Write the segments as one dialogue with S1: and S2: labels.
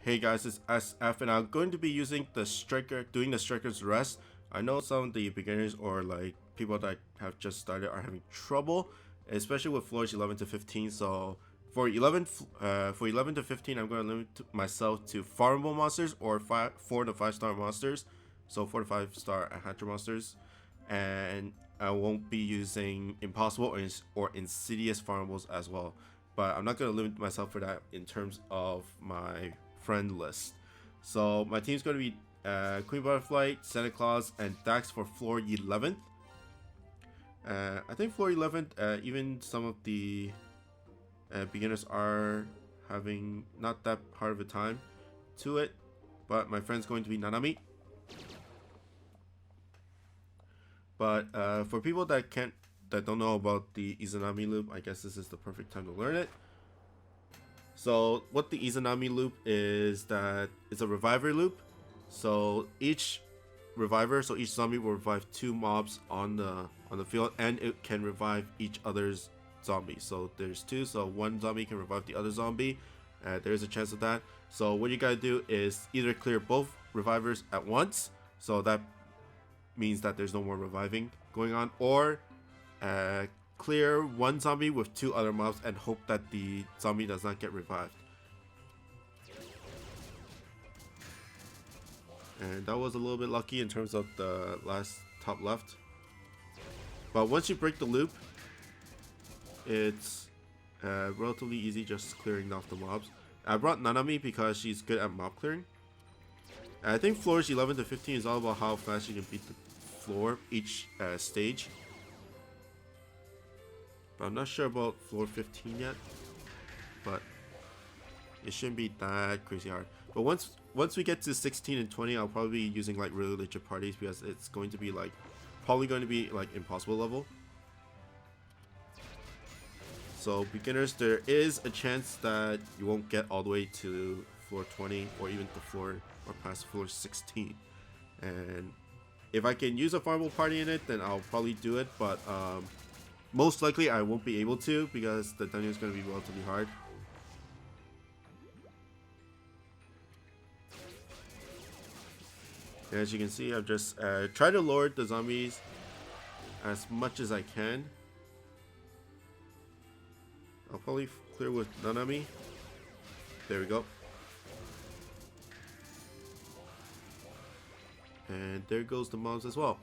S1: Hey guys, it's SF and I'm going to be using the doing the striker's rest. I know some of the beginners or like people that have just started are having trouble, especially with floors 11 to 15. So for 11 to 15, I'm going to limit myself to farmable monsters or 4 to 5 star monsters. So 4 to 5 star hatcher monsters, and I won't be using impossible or insidious farmables as well. But I'm not going to limit myself for that in terms of my friend list. So my team's going to be Queen Butterfly, Santa Claus, and Dax for floor 11th. I think floor 11th, even some of the beginners are having not that hard of a time to it. But my friend's going to be Nanami. But for people that don't know about the Izanami loop, I guess this is the perfect time to learn it. So what the Izanami loop is, that it's a reviver loop. So each zombie will revive 2 mobs on the field, and it can revive each other's zombie. So there's 2, so one zombie can revive the other zombie. There's a chance of that. So what you gotta do is either clear both revivers at once, so that means that there's no more reviving going on, or clear one zombie with 2 other mobs and hope that the zombie does not get revived. And that was a little bit lucky in terms of the last top left. But once you break the loop, it's relatively easy just clearing off the mobs. I brought Nanami because she's good at mob clearing. I think floors 11 to 15 is all about how fast you can beat the floor each stage. But I'm not sure about floor 15 yet. But it shouldn't be that crazy hard. But once we get to 16 and 20, I'll probably be using like really legit parties, because it's going to be like probably going to be like impossible level. So beginners, there is a chance that you won't get all the way to floor 20 or even to floor or past floor 16. And if I can use a farmable party in it, then I'll probably do it. But most likely I won't be able to, because the dungeon is going to be relatively hard. And as you can see, I've just tried to lure the zombies as much as I can. I'll probably clear with Nanami. There we go. And there goes the mobs as well.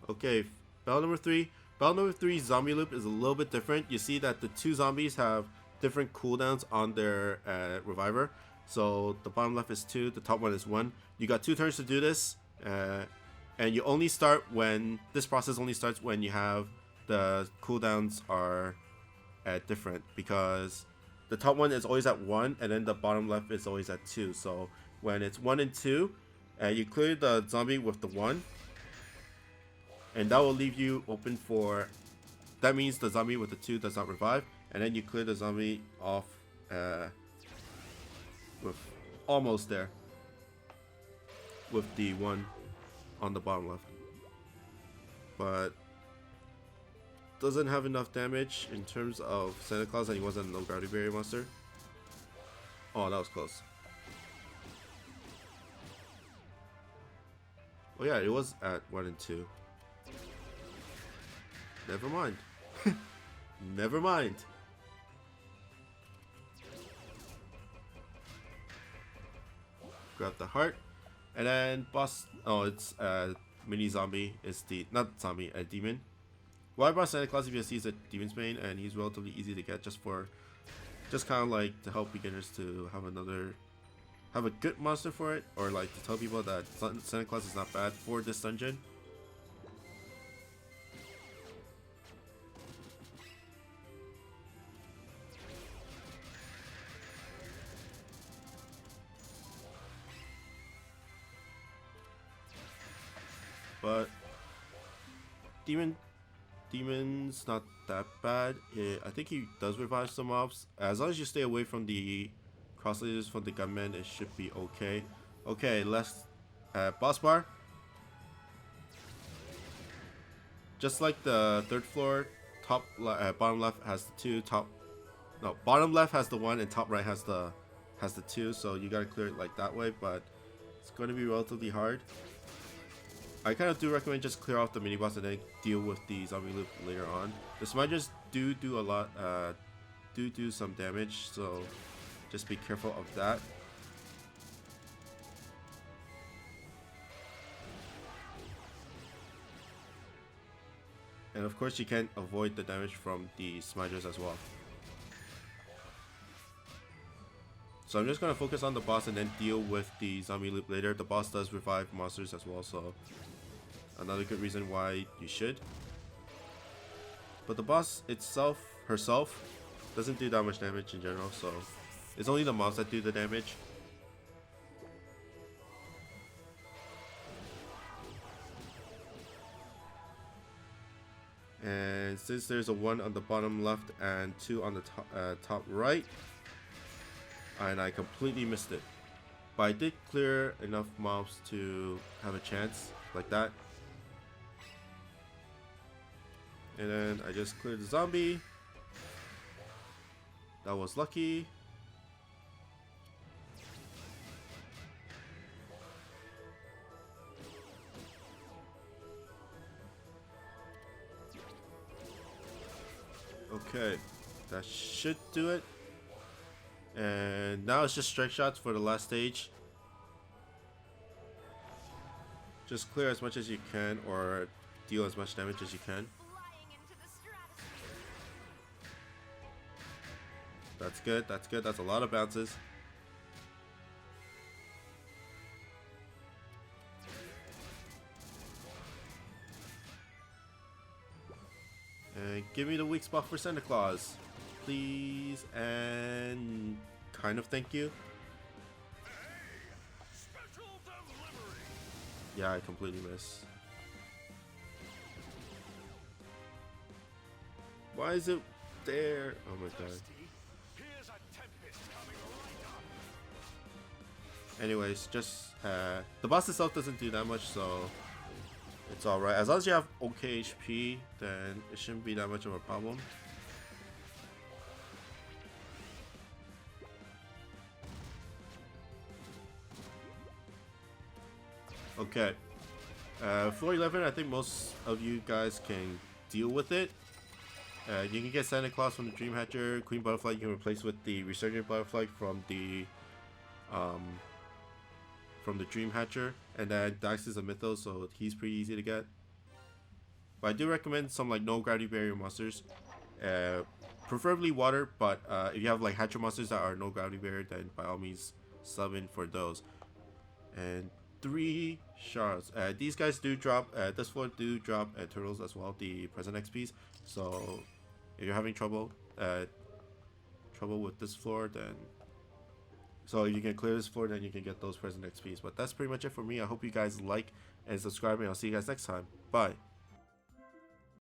S1: Okay, battle number 3. Battle number 3 zombie loop is a little bit different. You see that the 2 zombies have different cooldowns on their reviver. So the bottom left is 2, the top one is 1. You got 2 turns to do this, and you only start when this process only starts when you have the cooldowns are different, because the top one is always at 1 and then the bottom left is always at 2. So when it's 1 and 2, you clear the zombie with the 1, and that will leave you open for, that means the zombie with the 2 does not revive, and then you clear the zombie off with almost there with the 1 on the bottom left, but doesn't have enough damage in terms of Santa Claus, and he wasn't a no gravity barrier monster. Oh, that was close. Oh yeah, it was at 1 and 2. Never mind. Never mind. Grab the heart, and then boss. Oh, it's mini zombie. It's the not zombie, a demon. Well, I brought Santa Claus because he's a demon's bane and he's relatively easy to get, just kind of like to help beginners to have a good monster for it, or like to tell people that Santa Claus is not bad for this dungeon. But Demon's not that bad. I think he does revive some mobs. As long as you stay away from the cross leaders from the gunmen, it should be okay. Okay, let's boss bar. Just like the third floor, bottom left has the 2, bottom left has the 1, and top right has the has the 2, so you gotta clear it like that way, but it's going to be relatively hard. I kind of do recommend just clear off the mini boss and then deal with the zombie loop later on. The smudges do a lot, do some damage, so just be careful of that. And of course you can't avoid the damage from the smudges as well. So I'm just going to focus on the boss and then deal with the zombie loop later. The boss does revive monsters as well, so another good reason why you should. But the boss herself, doesn't do that much damage in general, so it's only the mobs that do the damage. And since there's a 1 on the bottom left and 2 on the top right, and I completely missed it. But I did clear enough mobs to have a chance, like that. And then I just cleared the zombie. That was lucky. Okay, that should do it. And now it's just strike shots for the last stage. Just clear as much as you can or deal as much damage as you can. That's good, that's good, that's a lot of bounces. And give me the weak spot for Santa Claus, please, and kind of thank you. Yeah, I completely missed. Why is it there? Oh my god. Anyways, just the boss itself doesn't do that much, so it's alright. As long as you have okay HP, then it shouldn't be that much of a problem. Okay, floor 11, I think most of you guys can deal with it. You can get Santa Claus from the Dream Hatcher. Queen Butterfly you can replace with the Resurgent Butterfly from the Dream Hatcher, and then Dax is a Mythos, so he's pretty easy to get. But I do recommend some like no gravity barrier monsters, preferably water. But if you have like Hatcher monsters that are no gravity barrier, then by all means sub in for those. And 3 shards. These guys do drop. This floor do drop turtles as well, the present XPs. So if you're having trouble with this floor, then so if you can clear this floor, then you can get those present XPs. But that's pretty much it for me. I hope you guys like and subscribe, and I'll see you guys next time. Bye.